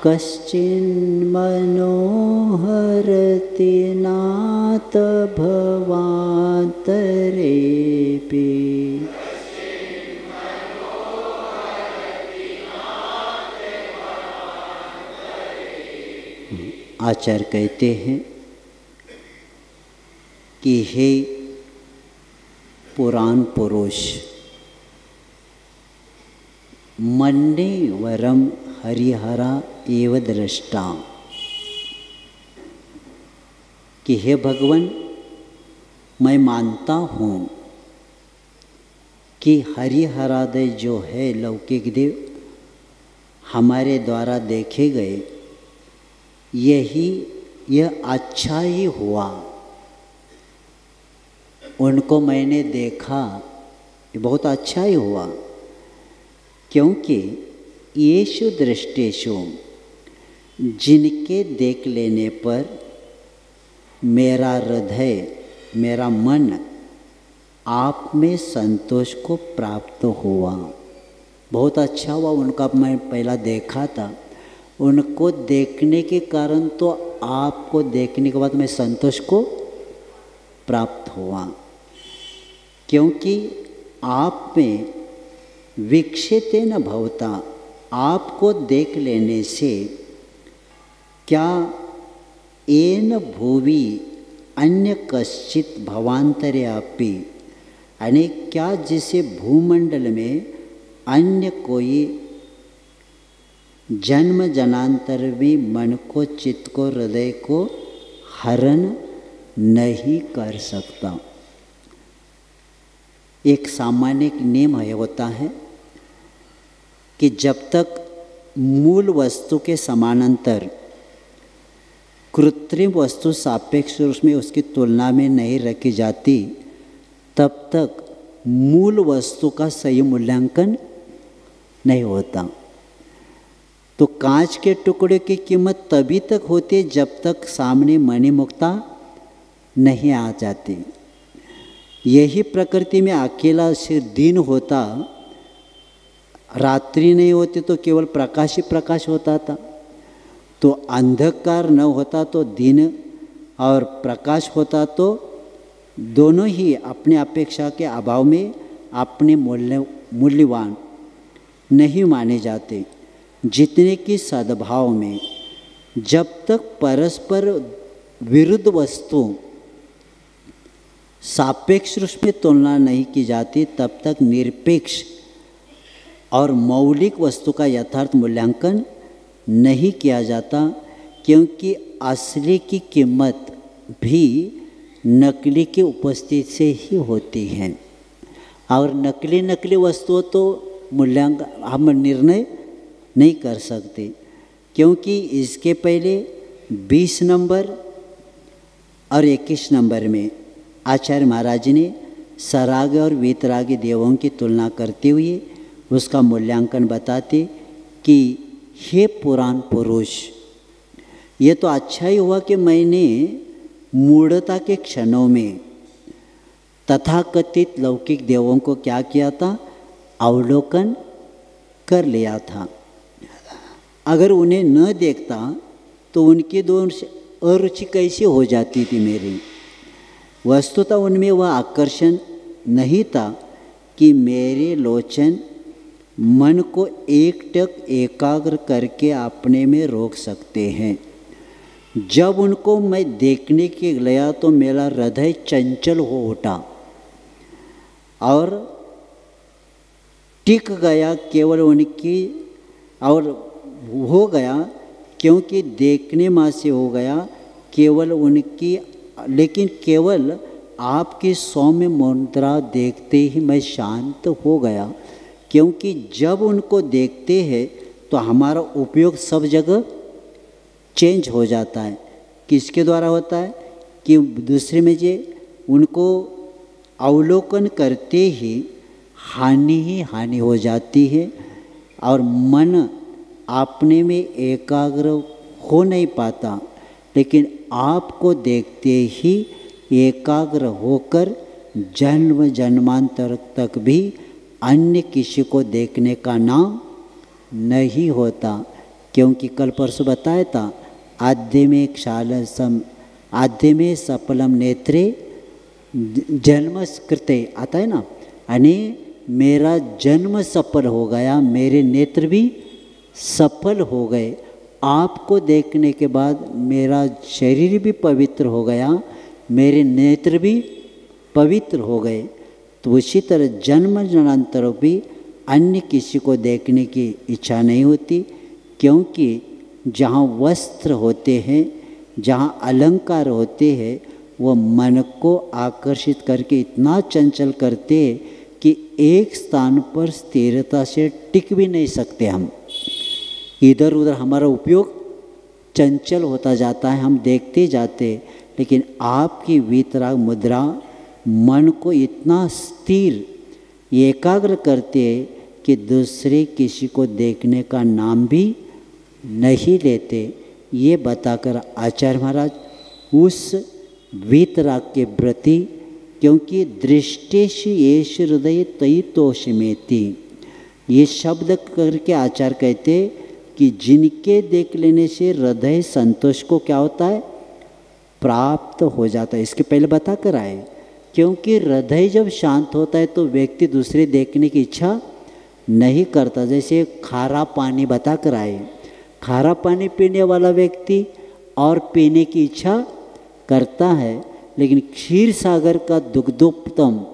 कश्चिन्मनोहरति नाथ भवान्तरेऽपि। आचार्य कहते हैं कि हे पुराण पुरुष, मन्ने वरम हरिहरा एव दृष्टा, कि हे भगवान मैं मानता हूँ कि हरिहरादय जो है लौकिक देव हमारे द्वारा देखे गए, यह अच्छा ही हुआ। उनको मैंने देखा, ये बहुत अच्छा ही हुआ। क्योंकि येषु दृष्टेषु, जिनके देख लेने पर मेरा हृदय मेरा मन आप में संतोष को प्राप्त हुआ। बहुत अच्छा हुआ, उनका मैं पहला देखा था। उनको देखने के कारण तो आपको देखने के बाद मैं संतोष को प्राप्त हुआ, क्योंकि आप में विकसिते न भवता, आपको देख लेने से क्या येन भुवि अन्य कश्चित भवांतरे अपि, यानी क्या जिसे भूमंडल में अन्य कोई जन्म जनांतर भी मन को, चित्त को, हृदय को हरण नहीं कर सकता। एक सामान्य नियम है होता है कि जब तक मूल वस्तु के समानांतर कृत्रिम वस्तु सापेक्ष रूप में उसकी तुलना में नहीं रखी जाती, तब तक मूल वस्तु का सही मूल्यांकन नहीं होता। तो कांच के टुकड़े की कीमत तभी तक होती है जब तक सामने मणिमुक्ता नहीं आ जाती। यही प्रकृति में अकेला सिर्फ दिन होता, रात्रि नहीं होती तो केवल प्रकाश ही प्रकाश होता था। तो अंधकार न होता तो दिन और प्रकाश होता तो दोनों ही अपने अपेक्षा के अभाव में अपने मूल्यवान नहीं माने जाते। जितने कि सद्भाव में जब तक परस्पर विरुद्ध वस्तु सापेक्ष रूप में तुलना नहीं की जाती, तब तक निरपेक्ष और मौलिक वस्तु का यथार्थ मूल्यांकन नहीं किया जाता, क्योंकि असली की कीमत भी नकली की उपस्थिति से ही होती है। और नकली वस्तुओं तो मूल्यांकन हम निर्णय नहीं कर सकते, क्योंकि इसके पहले 20 नंबर और 21 नंबर में आचार्य महाराज ने सराग और वीतरागी देवों की तुलना करते हुए उसका मूल्यांकन बताते कि हे पुराण पुरुष, ये तो अच्छा ही हुआ कि मैंने मूढ़ता के क्षणों में तथाकथित लौकिक देवों को क्या किया था, अवलोकन कर लिया था। अगर उन्हें न देखता तो उनकी दोनों अरुचि कैसी हो जाती थी मेरी। वस्तुतः उनमें वह आकर्षण नहीं था कि मेरे लोचन मन को एकटक एकाग्र करके अपने में रोक सकते हैं। जब उनको मैं देखने के गया तो मेरा हृदय चंचल हो उठा और टिक गया केवल उनकी, और हो गया क्योंकि देखने माँ से हो गया केवल उनकी, लेकिन केवल आपकी सौम्य मुद्रा देखते ही मैं शांत हो गया, क्योंकि जब उनको देखते हैं तो हमारा उपयोग सब जगह चेंज हो जाता है। किसके द्वारा होता है कि दूसरे में जे उनको अवलोकन करते ही हानि हो जाती है और मन अपने में एकाग्र हो नहीं पाता, लेकिन आपको देखते ही एकाग्र होकर जन्म जन्मांतर तक भी अन्य किसी को देखने का नाम नहीं होता। क्योंकि कल परसों बताया था, आद्य में सफलम नेत्रे जन्म कृते आता है ना, यानी मेरा जन्म सफल हो गया, मेरे नेत्र भी सफल हो गए। आपको देखने के बाद मेरा शरीर भी पवित्र हो गया, मेरे नेत्र भी पवित्र हो गए। तो उसी तरह जन्म जन्मांतरों भी अन्य किसी को देखने की इच्छा नहीं होती, क्योंकि जहाँ वस्त्र होते हैं, जहाँ अलंकार होते हैं, वह मन को आकर्षित करके इतना चंचल करते हैं कि एक स्थान पर स्थिरता से टिक भी नहीं सकते। हम इधर उधर हमारा उपयोग चंचल होता जाता है, हम देखते जाते, लेकिन आपकी वीतराग मुद्रा मन को इतना स्थिर एकाग्र करते कि दूसरे किसी को देखने का नाम भी नहीं लेते। ये बताकर आचार्य महाराज उस वीतराग के प्रति, क्योंकि दृष्टेश येष हृदय तयि तोषमेति, ये शब्द करके आचार्य कहते कि जिनके देख लेने से हृदय संतोष को क्या होता है, प्राप्त हो जाता है। इसके पहले बता कर आए, क्योंकि हृदय जब शांत होता है तो व्यक्ति दूसरे देखने की इच्छा नहीं करता। जैसे खारा पानी बता कर आए, खारा पानी पीने वाला व्यक्ति और पीने की इच्छा करता है, लेकिन क्षीर सागर का दुग्धोत्तम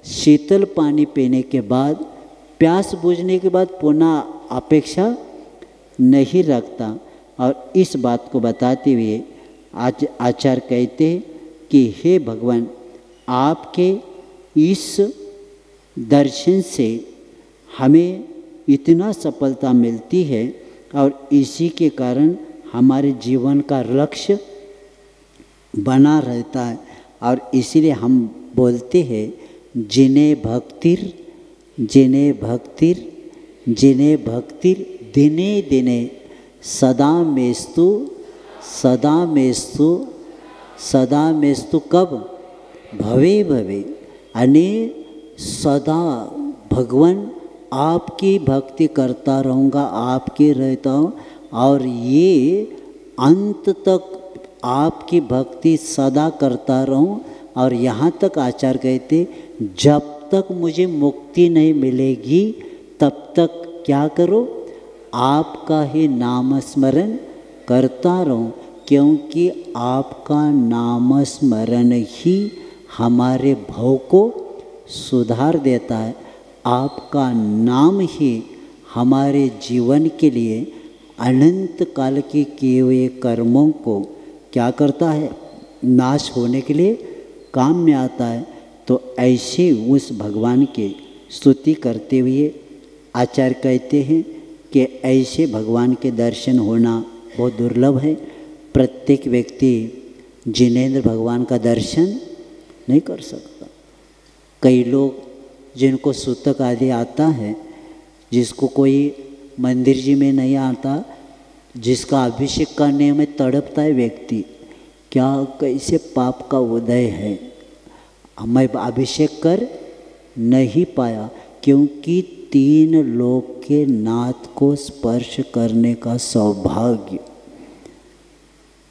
शीतल पानी पीने के बाद प्यास बुझने के बाद पुनः अपेक्षा नहीं रखता। और इस बात को बताते हुए आज आचार्य कहते हैं कि हे भगवान, आपके इस दर्शन से हमें इतना सफलता मिलती है और इसी के कारण हमारे जीवन का लक्ष्य बना रहता है। और इसीलिए हम बोलते हैं जिन्हें भक्तिर दिने दिने सदा मेस्तु कब भवे भवे, अने सदा भगवान आपकी भक्ति करता रहूँगा, आपके रहता हूँ और ये अंत तक आपकी भक्ति सदा करता रहूं। और यहाँ तक आचार्य कहते जब तक मुझे मुक्ति नहीं मिलेगी तब तक क्या करो, आपका ही नाम स्मरण करता रहूं, क्योंकि आपका नाम स्मरण ही हमारे भाव को सुधार देता है। आपका नाम ही हमारे जीवन के लिए अनंत काल के किए हुए कर्मों को क्या करता है, नाश होने के लिए काम में आता है। तो ऐसे उस भगवान की स्तुति करते हुए आचार्य कहते हैं कि ऐसे भगवान के दर्शन होना बहुत दुर्लभ है। प्रत्येक व्यक्ति जिनेंद्र भगवान का दर्शन नहीं कर सकता। कई लोग जिनको सूतक आदि आता है, जिसको कोई मंदिर जी में नहीं आता, जिसका अभिषेक करने में तड़पता है व्यक्ति, क्या कैसे पाप का उदय है, मैं अभिषेक कर नहीं पाया, क्योंकि 3 लोक के नाथ को स्पर्श करने का सौभाग्य,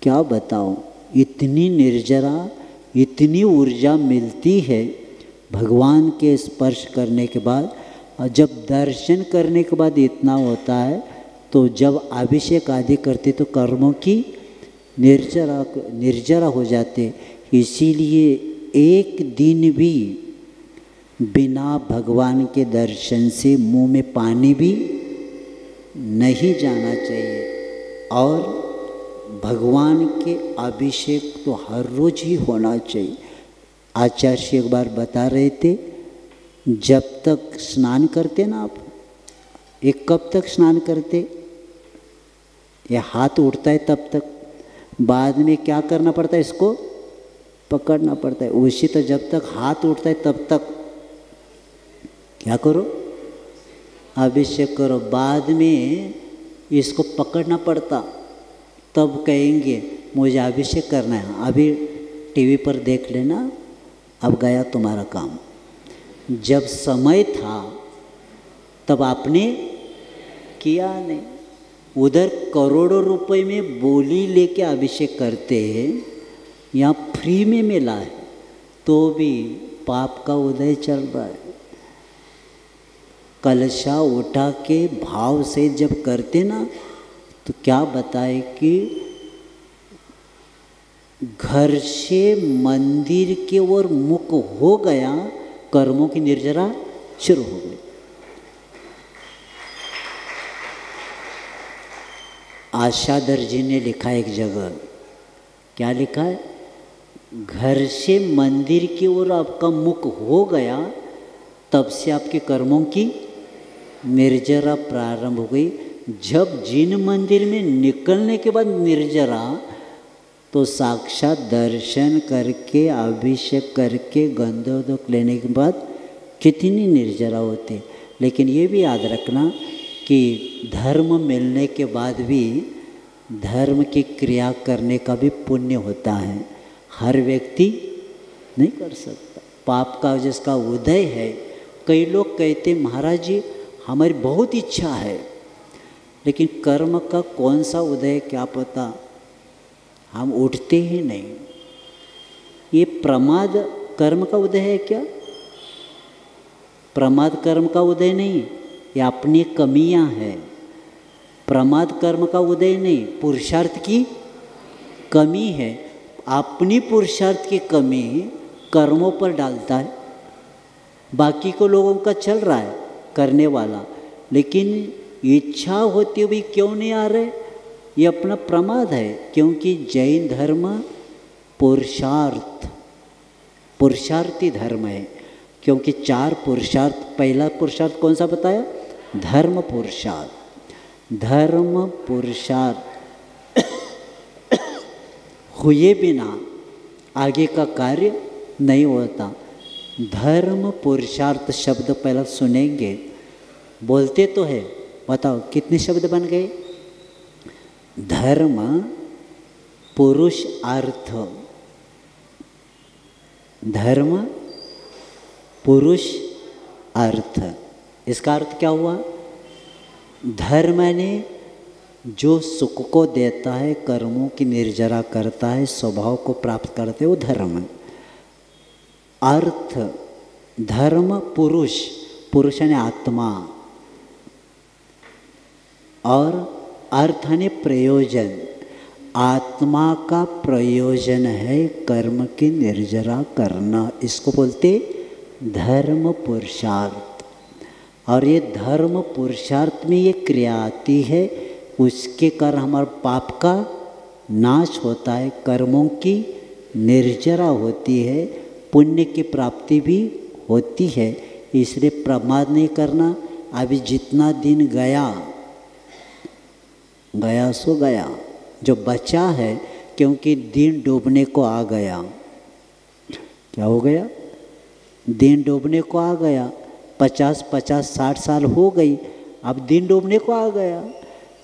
क्या बताऊं, इतनी निर्जरा, इतनी ऊर्जा मिलती है भगवान के स्पर्श करने के बाद। और जब दर्शन करने के बाद इतना होता है, तो जब अभिषेक आदि करते तो कर्मों की निर्जरा हो जाते। इसीलिए एक दिन भी बिना भगवान के दर्शन से मुंह में पानी भी नहीं जाना चाहिए। और भगवान के अभिषेक तो हर रोज ही होना चाहिए। आचार्य एक बार बता रहे थे, जब तक स्नान करते ना आप, एक कब तक स्नान करते, ये हाथ उठता है तब तक, बाद में क्या करना पड़ता है, इसको पकड़ना पड़ता है। उसी तो जब तक हाथ उठता है तब तक क्या करो, अभिषेक करो। बाद में इसको पकड़ना पड़ता, तब कहेंगे मुझे अभिषेक करना है। अभी टीवी पर देख लेना, अब गया तुम्हारा काम। जब समय था तब आपने किया नहीं। उधर करोड़ों रुपए में बोली लेके अभिषेक करते हैं, यहाँ फ्री में मिला है तो भी पाप का उदय चल रहा है। कलशा उठा के भाव से जब करते ना, तो क्या बताए कि घर से मंदिर के ओर मुख हो गया, कर्मों की निर्जरा शुरू हो गई। आशाधर जी ने लिखा एक जगह, क्या लिखा है, घर से मंदिर की ओर आपका मुख हो गया, तब से आपके कर्मों की निर्जरा प्रारंभ हो गई। जब जिन मंदिर में निकलने के बाद निर्जरा, तो साक्षात दर्शन करके अभिषेक करके गंधोदक लेने के बाद कितनी निर्जरा होती। लेकिन ये भी याद रखना कि धर्म मिलने के बाद भी धर्म की क्रिया करने का भी पुण्य होता है, हर व्यक्ति नहीं कर सकता। पाप का जिसका उदय है, कई लोग कहते महाराज जी हमारी बहुत इच्छा है, लेकिन कर्म का कौन सा उदय क्या पता, हम उठते ही नहीं। ये प्रमाद कर्म का उदय है क्या? प्रमाद कर्म का उदय नहीं, ये अपनी कमियां हैं। प्रमाद कर्म का उदय नहीं, पुरुषार्थ की कमी है। अपनी पुरुषार्थ की कमी कर्मों पर डालता है, बाकी को लोगों का चल रहा है करने वाला, लेकिन इच्छा होती हुई क्यों नहीं आ रहे, ये अपना प्रमाद है। क्योंकि जैन धर्म पुरुषार्थी धर्म है। क्योंकि 4 पुरुषार्थ, पहला पुरुषार्थ कौन सा बताया? धर्म पुरुषार्थ। धर्म पुरुषार्थ हुए बिना आगे का कार्य नहीं होता। धर्म पुरुषार्थ शब्द पहला सुनेंगे, बोलते तो है, बताओ कितने शब्द बन गए? धर्म पुरुष अर्थ, धर्म पुरुष अर्थ। इसका अर्थ क्या हुआ? धर्म ने जो सुख को देता है, कर्मों की निर्जरा करता है, स्वभाव को प्राप्त करते, वो धर्म। अर्थ, धर्म पुरुष, पुरुष यानी आत्मा, और अर्थ यानी प्रयोजन। आत्मा का प्रयोजन है कर्म की निर्जरा करना, इसको बोलते धर्म पुरुषार्थ। और ये धर्म पुरुषार्थ में ये क्रिया आती है, उसके कारण हमारे पाप का नाश होता है, कर्मों की निर्जरा होती है, पुण्य की प्राप्ति भी होती है। इसलिए प्रमाद नहीं करना। अभी जितना दिन गया गया सो गया, जो बचा है, क्योंकि दिन डूबने को आ गया। क्या हो गया? दिन डूबने को आ गया। 50-60 साल हो गई, अब दिन डूबने को आ गया।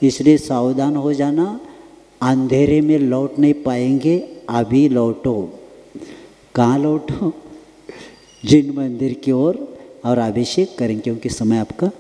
इसलिए सावधान हो जाना, अंधेरे में लौट नहीं पाएंगे, अभी लौटो। कहाँ लौटो? जिन मंदिर की ओर, और अभिषेक करें, क्योंकि समय आपका